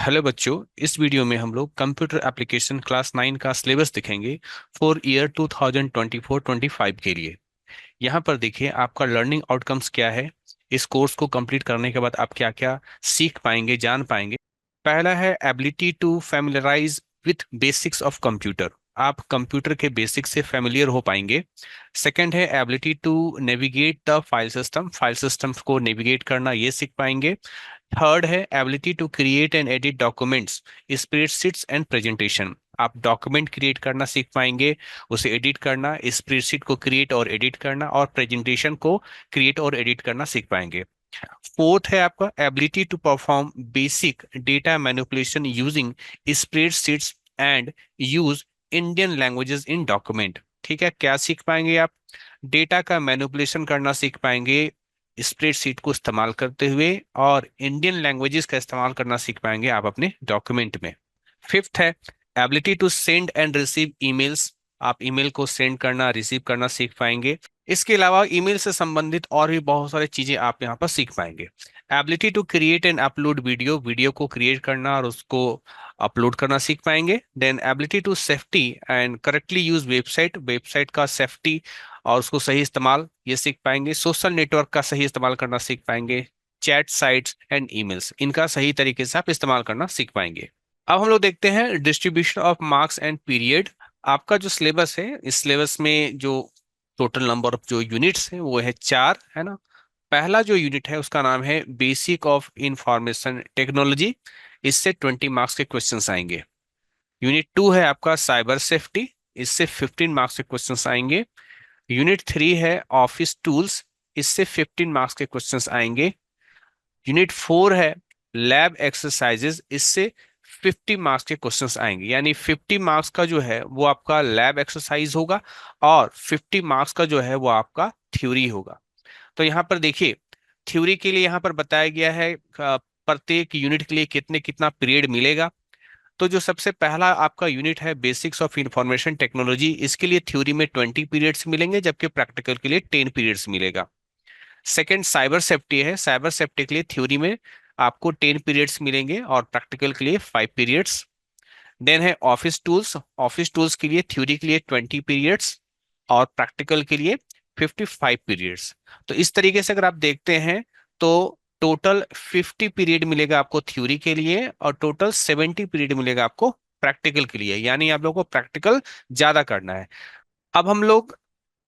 Hello बच्चों, इस video में हम लोग कंप्यूटर एप्लीकेशन क्लास 9 का सिलेबस दिखेंगे फॉर ईयर 2024-25 के लिए। यहाँ पर देखिए आपका लर्निंग आउटकम्स क्या है। इस कोर्स को कंप्लीट करने के बाद आप क्या क्या सीख पाएंगे, जान पाएंगे। पहला है ability to familiarize with basics of computer. आप कंप्यूटर के बेसिक्स से फेमिलियर हो पाएंगे। सेकंड है ability to navigate the file system को नेविगेट करना, ये सीख पाएंगे। थर्ड है ability to create and edit documents, spreadsheets and presentation. आप डॉक्यूमेंट क्रिएट करना सीख पाएंगे, उसे एडिट करना, स्प्रेडशीट को क्रिएट और एडिट करना, और प्रेजेंटेशन को क्रिएट और एडिट करना सीख पाएंगे। फोर्थ है आपका ability to perform basic data manipulation using spreadsheets and use Indian languages in document. ठीक है, क्या सीख पाएंगे आप? डेटा का मैनिपुलेशन करना सीख पाएंगे स्प्रेडशीट को इस्तेमाल करते हुए, और इंडियन लैंग्वेजेस का इस्तेमाल करना सीख पाएंगे आप अपने डॉक्यूमेंट में। फिफ्थ है ability to send and receive emails. आप ईमेल को सेंड करना, रिसीव करना सीख पाएंगे। इसके अलावा ईमेल से संबंधित और भी बहुत सारी चीजें आप यहाँ पर सीख पाएंगे। Ability to create and upload video, video को क्रिएट करना और उसको अपलोड करना सीख पाएंगे। Then ability to safety and correctly use website, website का सेफ्टी और उसको सही इस्तेमाल, ये सीख पाएंगे। सोशल नेटवर्क का सही इस्तेमाल करना सीख पाएंगे। चैट साइट्स एंड ईमेल्स, इनका सही तरीके से आप इस्तेमाल करना सीख पाएंगे। अब हम लोग देखते हैं distribution of marks and period. आपका जो सिलेबस है, इस सिलेबस में जो टोटल नंबर ऑफ जो यूनिट्स है वो है 4, है ना। पहला जो यूनिट है उसका नाम है बेसिक ऑफ इंफॉर्मेशन टेक्नोलॉजी। इससे 20 मार्क्स के क्वेश्चंस आएंगे। यूनिट 2 है आपका साइबर सेफ्टी, इससे 15 मार्क्स के क्वेश्चंस आएंगे। यूनिट 3 है ऑफिस टूल्स, इससे 15 मार्क्स के क्वेश्चंस आएंगे। यूनिट 4 है लैब एक्सरसाइजेज, इससे 50 मार्क्स के क्वेश्चंस आएंगे। यानी 50 मार्क्स का जो है वो आपका लैब एक्सरसाइज होगा, और 50 मार्क्स का जो है वो आपका थ्योरी होगा। तो यहाँ पर देखिए, थ्योरी के लिए यहाँ पर बताया गया है प्रत्येक यूनिट के लिए कितने कितना पीरियड मिलेगा। तो जो सबसे पहला आपका यूनिट है बेसिक्स ऑफ इंफॉर्मेशन टेक्नोलॉजी, इसके लिए थ्योरी में 20 पीरियड्स मिलेंगे, जबकि प्रैक्टिकल के लिए 10 पीरियड्स मिलेगा। सेकंड साइबर सेफ्टी है, साइबर सेफ्टी के लिए थ्योरी में आपको 10 पीरियड्स मिलेंगे और प्रैक्टिकल के लिए 5 पीरियड्स। देन है ऑफिस टूल्स, ऑफिस टूल्स के लिए थ्योरी के लिए 20 पीरियड्स और प्रैक्टिकल के लिए 55 पीरियड्स। तो इस तरीके से अगर आप देखते हैं तो टोटल 50 पीरियड मिलेगा आपको थ्योरी के लिए, और टोटल 70 पीरियड मिलेगा आपको प्रैक्टिकल के लिए। यानी आप लोगों को प्रैक्टिकल ज्यादा करना है। अब हम लोग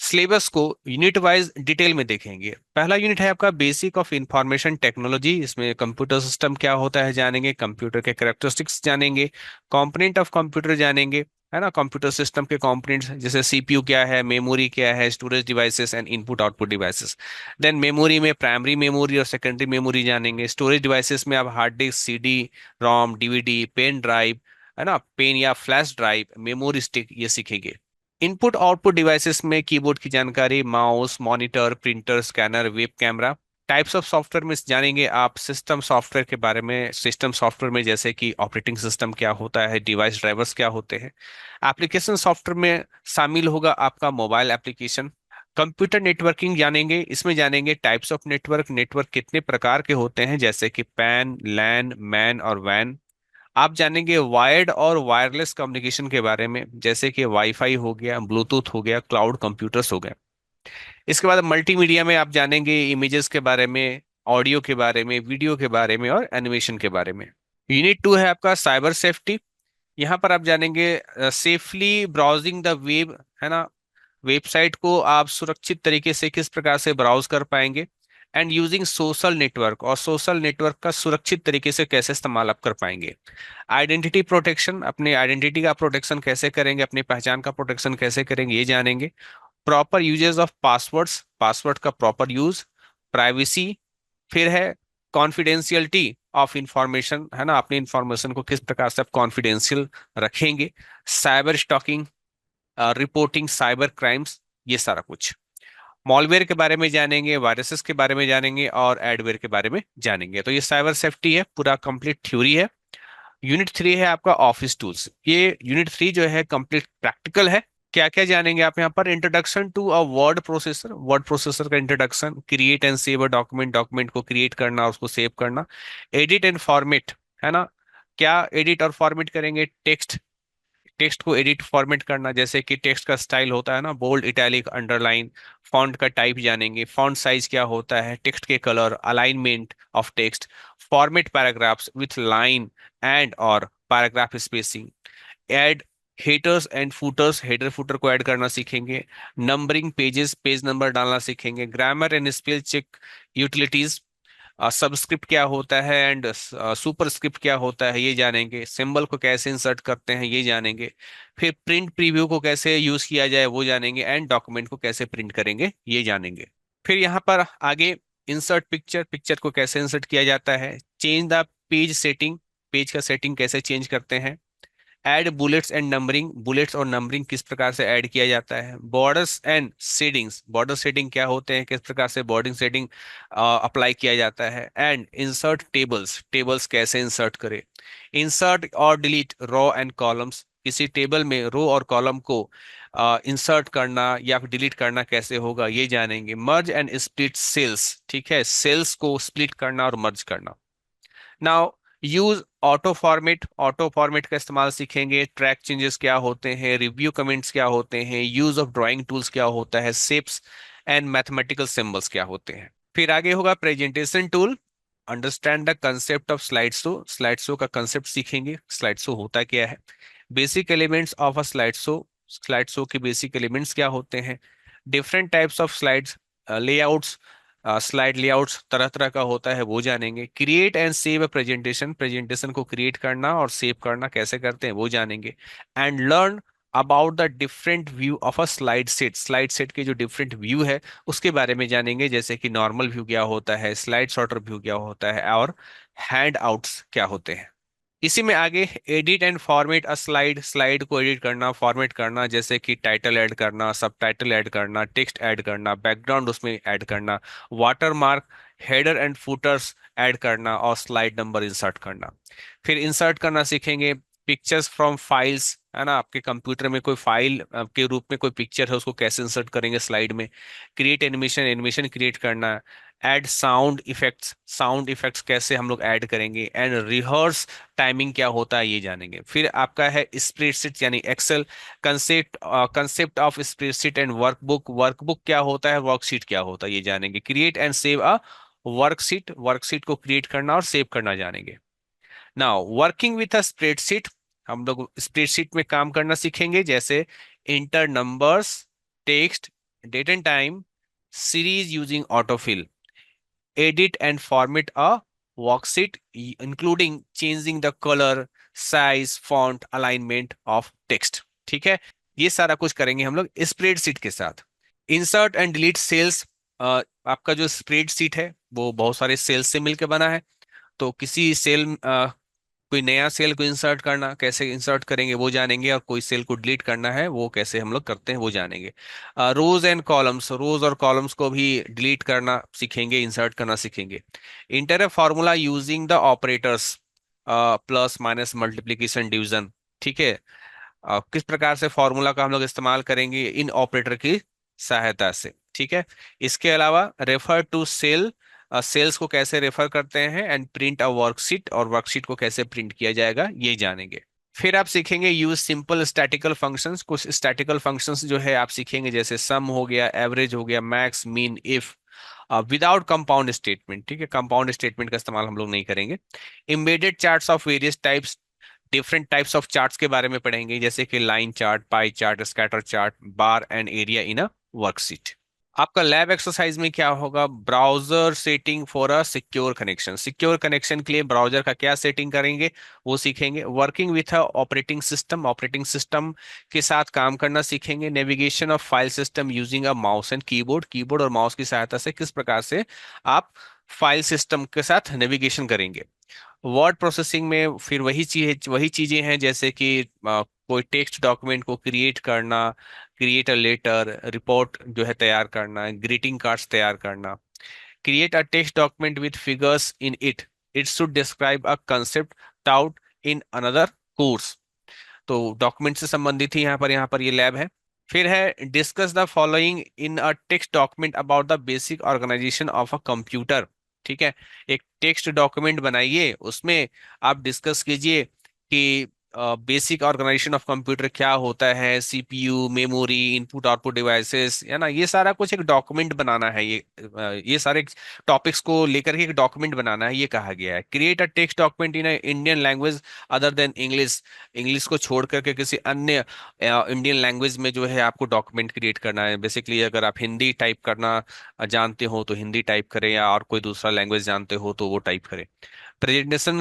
सिलेबस को यूनिट वाइज डिटेल में देखेंगे। पहला यूनिट है आपका बेसिक ऑफ इंफॉर्मेशन टेक्नोलॉजी। इसमें कंप्यूटर सिस्टम क्या होता है जानेंगे, कंप्यूटर के कैरेक्टरिस्टिक्स जानेंगे, कंपोनेंट ऑफ कंप्यूटर जानेंगे, है ना। कंप्यूटर सिस्टम के कंपोनेंट्स जैसे सीपीयू क्या है, मेमोरी क्या है, storage devices and input output devices. Then memory में प्राइमरी मेमोरी और सेकेंडरी मेमोरी जानेंगे। स्टोरेज डिवाइसेस में आप hard disk, CD ROM, DVD, pen drive, है ना, पेन या फ्लैश ड्राइव, मेमोरी स्टिक, ये सीखेंगे। इनपुट आउटपुट डिवाइसेस में कीबोर्ड की जानकारी, mouse, monitor, printer, scanner, web camera. Types of software में जानेंगे आप सिस्टम सॉफ्टवेयर के बारे में। सिस्टम सॉफ्टवेयर में जैसे कि ऑपरेटिंग सिस्टम क्या होता है, डिवाइस ड्राइवर्स क्या होते हैं। एप्लीकेशन सॉफ्टवेयर में शामिल होगा आपका मोबाइल एप्लीकेशन। कंप्यूटर नेटवर्किंग जानेंगे, इसमें जानेंगे टाइप्स ऑफ नेटवर्क, नेटवर्क कितने प्रकार के होते हैं, जैसे कि पैन, लैन, मैन और वैन। आप जानेंगे वायर्ड और वायरलेस कम्युनिकेशन के बारे में, जैसे कि वाईफाई हो गया, ब्लूटूथ हो गया, क्लाउड कंप्यूटर्स हो गए। इसके बाद मल्टीमीडिया में आप जानेंगे इमेजेस के बारे में, ऑडियो के बारे में, वीडियो के बारे में और एनिमेशन के बारे में। यूनिट 2 है आपका साइबर सेफ्टी। यहाँ पर आप जानेंगे सेफली ब्राउजिंग द वेब, है ना। वेबसाइट को आप सुरक्षित तरीके से किस प्रकार से ब्राउज कर पाएंगे। एंड यूजिंग सोशल नेटवर्क, और सोशल नेटवर्क का सुरक्षित तरीके से कैसे इस्तेमाल आप कर पाएंगे। आइडेंटिटी प्रोटेक्शन, अपने आइडेंटिटी का प्रोटेक्शन कैसे करेंगे, अपनी पहचान का प्रोटेक्शन कैसे करेंगे, ये जानेंगे। Proper uses of passwords, password का प्रॉपर यूज। प्राइवेसी, फिर है कॉन्फिडेंशियलिटी ऑफ इंफॉर्मेशन, है ना, अपनी इंफॉर्मेशन को किस प्रकार से आप कॉन्फिडेंशियल रखेंगे। Cyber stalking, reporting cyber crimes, ये सारा कुछ। मॉलवेयर के बारे में जानेंगे, वायरसेस के बारे में जानेंगे और एडवेयर के बारे में जानेंगे। तो ये साइबर सेफ्टी है, पूरा कंप्लीट थ्योरी है। यूनिट 3 है आपका ऑफिस टूल्स। ये यूनिट 3 जो है कंप्लीट प्रैक्टिकल है। क्या क्या जानेंगे आप यहाँ पर? Introduction to a word processor, word processor का introduction. Create and save a document, document को क्रिएट करना, उसको सेव करना। एडिट एंड फॉर्मेट, है ना। क्या एडिट और फॉर्मेट करेंगे? टेक्स्ट, टेक्स्ट को एडिट फॉर्मेट करना, जैसे कि टेक्स्ट का स्टाइल होता है ना, बोल्ड, इटैलिक, अंडरलाइन। फॉन्ट का टाइप जानेंगे, फॉन्ट साइज क्या होता है, टेक्स्ट के colour, alignment of text, format paragraphs with line end और paragraph spacing, add headers and footers, header footer को ऐड करना सीखेंगे, नंबरिंग पेजेस, पेज नंबर डालना सीखेंगे, grammar and spell check utilities, subscript क्या होता है एंड सुपरस्क्रिप्ट क्या होता है ये जानेंगे, सिंबल को कैसे इंसर्ट करते हैं ये जानेंगे, फिर प्रिंट प्रीव्यू को कैसे यूज किया जाए वो जानेंगे, एंड डॉक्यूमेंट को कैसे प्रिंट करेंगे ये जानेंगे। फिर यहाँ पर आगे इंसर्ट पिक्चर, पिक्चर को कैसे इंसर्ट किया जाता है, change the page setting, page का सेटिंग कैसे चेंज करते हैं, add bullets and numbering, bullets और नंबरिंग किस प्रकार से ऐड किया जाता है, borders and shadings, border shading क्या होते हैं, किस प्रकार से बॉर्डिंग शेडिंग अप्लाई किया जाता है, एंड इंसर्ट टेबल्स, टेबल्स कैसे इंसर्ट करें, इंसर्ट और डिलीट रो एंड कॉलम्स, किसी टेबल में रो और कॉलम को इंसर्ट करना या फिर डिलीट करना कैसे होगा ये जानेंगे, मर्ज एंड स्प्लिट सेल्स, ठीक है, सेल्स को स्प्लिट करना और मर्ज करना। Now use auto format, auto format का इस्तेमाल सीखेंगे, ट्रैक चेंजेस क्या होते हैं, रिव्यू कमेंट्स क्या होते हैं, यूज ऑफ ड्राइंग टूल्स क्या होता है, शेप्स एंड मैथमेटिकल सिंबल्स क्या होते हैं। फिर आगे होगा presentation tool, understand the concept of slide show, slide show का कंसेप्ट सीखेंगे, स्लाइड शो होता क्या है, basic elements of a slide show, slide show के बेसिक एलिमेंट्स क्या होते हैं, different types of slides, layouts, slide layouts तरह तरह का होता है वो जानेंगे, create and save a presentation, presentation को क्रिएट करना और सेव करना कैसे करते हैं वो जानेंगे, and learn about the different view of a slide set, slide set के जो डिफरेंट व्यू है उसके बारे में जानेंगे, जैसे कि नॉर्मल व्यू क्या होता है, स्लाइड सॉर्टर व्यू क्या होता है, और हैंड आउट्स क्या होते हैं। इसी में आगे edit and format a slide, slide को एडिट करना, फॉर्मेट करना, जैसे कि टाइटल ऐड करना, सब टाइटल ऐड करना, टेक्स्ट ऐड करना, बैकग्राउंड उसमें ऐड करना, watermark, header and putters add करना और स्लाइड नंबर इंसर्ट करना। फिर इंसर्ट करना सीखेंगे, पिक्चर्स फ्रॉम फाइल्स, है ना, आपके कंप्यूटर में कोई फाइल के रूप में कोई पिक्चर है उसको कैसे इंसर्ट करेंगे स्लाइड में, क्रिएट एनिमेशन, एनिमेशन क्रिएट करना, add sound effects, sound effects कैसे हम लोग ऐड करेंगे, एंड रिहर्स टाइमिंग क्या होता है ये जानेंगे। फिर आपका है स्प्रेडशीट यानी Excel, concept, concept of spreadsheet and workbook, workbook क्या होता है, वर्कशीट क्या होता है ये जानेंगे, create and save a worksheet, worksheet को क्रिएट करना और सेव करना जानेंगे। Now working with a spreadsheet, हम लोग स्प्रेडशीट में काम करना सीखेंगे, जैसे enter numbers, text, date and time, series using autofill, edit and format a worksheet, including changing the color, size, font, alignment of text। ठीक है, ये सारा कुछ करेंगे हम लोग स्प्रेडशीट के साथ। इंसर्ट एंड डिलीट सेल्स, आपका जो स्प्रेडशीट है वो बहुत सारे सेल्स से मिलकर बना है, तो किसी सेल, कोई नया सेल को इंसर्ट करना कैसे इंसर्ट करेंगे वो जानेंगे, और कोई सेल को डिलीट करना है वो कैसे हम लोग करते हैं वो जानेंगे। रोज एंड कॉलम्स, रोज और कॉलम्स को भी डिलीट करना सीखेंगे, इंसर्ट करना सीखेंगे। Inter a formula using the operators, plus minus multiplication division, ठीक है, किस प्रकार से फॉर्मूला का हम लोग इस्तेमाल करेंगे इन ऑपरेटर की सहायता से, ठीक है। इसके अलावा रेफर टू सेल, सेल्स को कैसे रेफर करते हैं, एंड प्रिंट अ वर्कशीट, और वर्कशीट को कैसे प्रिंट किया जाएगा ये जानेंगे। फिर आप सीखेंगे यूज सिंपल स्टैटिकल फंक्शंस, कुछ स्टैटिकल फंक्शंस जो है आप सीखेंगे, जैसे सम हो गया, एवरेज हो गया, max, mean, if, without compound statement, ठीक है, कंपाउंड स्टेटमेंट का इस्तेमाल हम लोग नहीं करेंगे। Embedded charts of various types, different types of charts के बारे में पढ़ेंगे, जैसे कि line chart, pie chart, scatter chart, bar and area in a worksheet. आपका लैब एक्सरसाइज में क्या होगा, browser setting for a secure connection, secure connection के लिए ब्राउजर का क्या सेटिंग करेंगे वो सीखेंगे। Working with a operating system, operating system के साथ काम करना सीखेंगे। Navigation of file system using a mouse and keyboard, keyboard और माउस की सहायता से किस प्रकार से आप फाइल सिस्टम के साथ नेविगेशन करेंगे। वर्ड प्रोसेसिंग में फिर वही चीजें हैं, जैसे कि कोई टेक्स्ट डॉक्यूमेंट को क्रिएट करना, क्रिएट अ लेटर, रिपोर्ट जो है तैयार करना, ग्रीटिंग कार्ड्स तैयार करना। Create a text document with figures in it, it should describe a concept taut in another course. तो डॉक्यूमेंट से संबंधित ही यहाँ पर ये लैब है। फिर है discuss the following in a text document about the basic organisation of a computer, ठीक है। एक टेक्स्ट डॉक्यूमेंट बनाइए, उसमें आप डिस्कस कीजिए कि बेसिक ऑर्गेनाइजेशन ऑफ कंप्यूटर क्या होता है, CPU, memory, input output devices, है ना, ये सारा कुछ एक डॉक्यूमेंट बनाना है। ये सारे टॉपिक्स को लेकर के एक डॉक्यूमेंट बनाना है, ये कहा गया है। Create a text document in Indian language other than English. English को छोड़ करके किसी अन्य इंडियन लैंग्वेज में जो है आपको डॉक्यूमेंट क्रिएट करना है। बेसिकली अगर आप हिंदी टाइप करना जानते हो तो हिंदी टाइप करें, या और कोई दूसरा लैंग्वेज जानते हो तो वो टाइप करें। प्रेजेंटेशन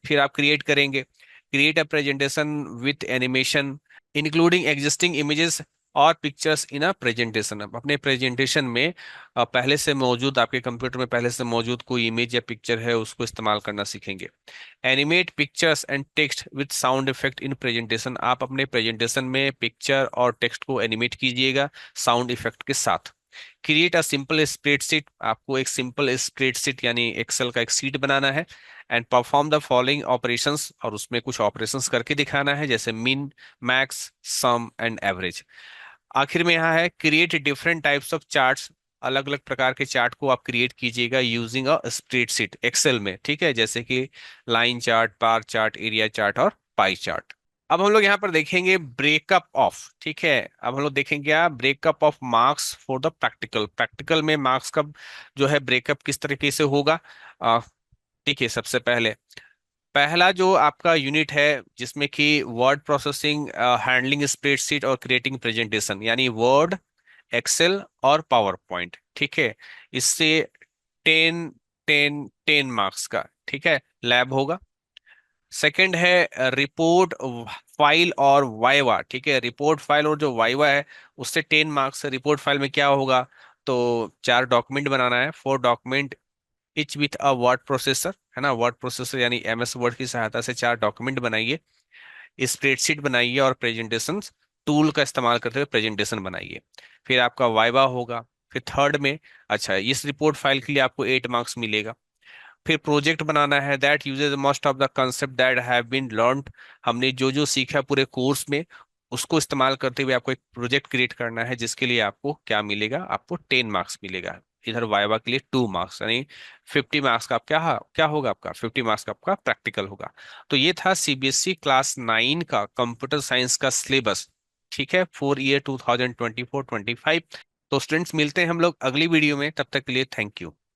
फिर आप क्रिएट करेंगे। Create a presentation with animation including existing images और पिक्चर्स इन अ प्रेजेंटेशन। अब अपने प्रेजेंटेशन में पहले से मौजूद, आपके कंप्यूटर में पहले से मौजूद कोई इमेज या पिक्चर है उसको इस्तेमाल करना सीखेंगे। Animate pictures and text with sound effect in presentation. आप अपने प्रेजेंटेशन में पिक्चर और टेक्स्ट को एनिमेट कीजिएगा साउंड इफेक्ट के साथ। Create a simple spreadsheet. आपको एक सिंपल स्प्रेडशीट यानी एक्सेल का एक सीट बनाना है। And perform the following operations, और उसमें कुछ ऑपरेशंस करके दिखाना है, जैसे मिन, मैक्स, सम एंड एवरेज। आखिर में यहाँ है create different types of charts. अलग अलग प्रकार के चार्ट को आप क्रिएट कीजिएगा यूजिंग अ स्प्रेडशीट एक्सेल में, ठीक है, जैसे कि line chart, bar chart, area chart और पाई चार्ट। अब हम लोग यहाँ पर देखेंगे ब्रेकअप ऑफ, ठीक है। अब हम लोग देखेंगे क्या, breakup of marks for the practical. Practical में मार्क्स का जो है ब्रेकअप किस तरीके से होगा। देखिए, सबसे पहले पहला जो आपका यूनिट है जिसमें कि वर्ड प्रोसेसिंग, हैंडलिंग स्प्रेडशीट और क्रिएटिंग प्रेजेंटेशन, यानी वर्ड, एक्सेल और पावर पॉइंट, ठीक है। इससे 10 10 10 मार्क्स का, ठीक है, लैब होगा। सेकंड है रिपोर्ट फाइल और वाइवा, ठीक है। रिपोर्ट फाइल और जो वाइवा है उससे 10 मार्क्स। रिपोर्ट फाइल में क्या होगा, तो 4 डॉक्यूमेंट बनाना है, 4 document etch with a word processor, है ना। वर्ड प्रोसेसर यानी एमएस वर्ड की सहायता से 4 डॉक्यूमेंट बनाइए, स्प्रेडशीट बनाइए और प्रेजेंटेशन टूल का इस्तेमाल करते हुए प्रेजेंटेशन बनाइए। फिर आपका वाइवा होगा। फिर थर्ड में, अच्छा, इस रिपोर्ट फाइल के लिए आपको 8 मार्क्स मिलेगा। फिर प्रोजेक्ट बनाना है that uses most of the concept that have been learned. हमने जो जो सीखा पूरे कोर्स में उसको इस्तेमाल करते हुए आपको एक प्रोजेक्ट क्रिएट करना है, जिसके लिए आपको क्या मिलेगा, आपको 10 मार्क्स मिलेगा। इधर वाइवा के लिए 2 मार्क्स, यानी 50 मार्क्स का आप क्या होगा, आपका 50 मार्क्स का आपका प्रैक्टिकल होगा। तो ये था सीबीएसई क्लास 9 का कंप्यूटर साइंस का सिलेबस, ठीक है, फॉर ईयर 2024-25। तो स्टूडेंट्स, मिलते हैं हम लोग अगली वीडियो में, तब तक के लिए थैंक यू।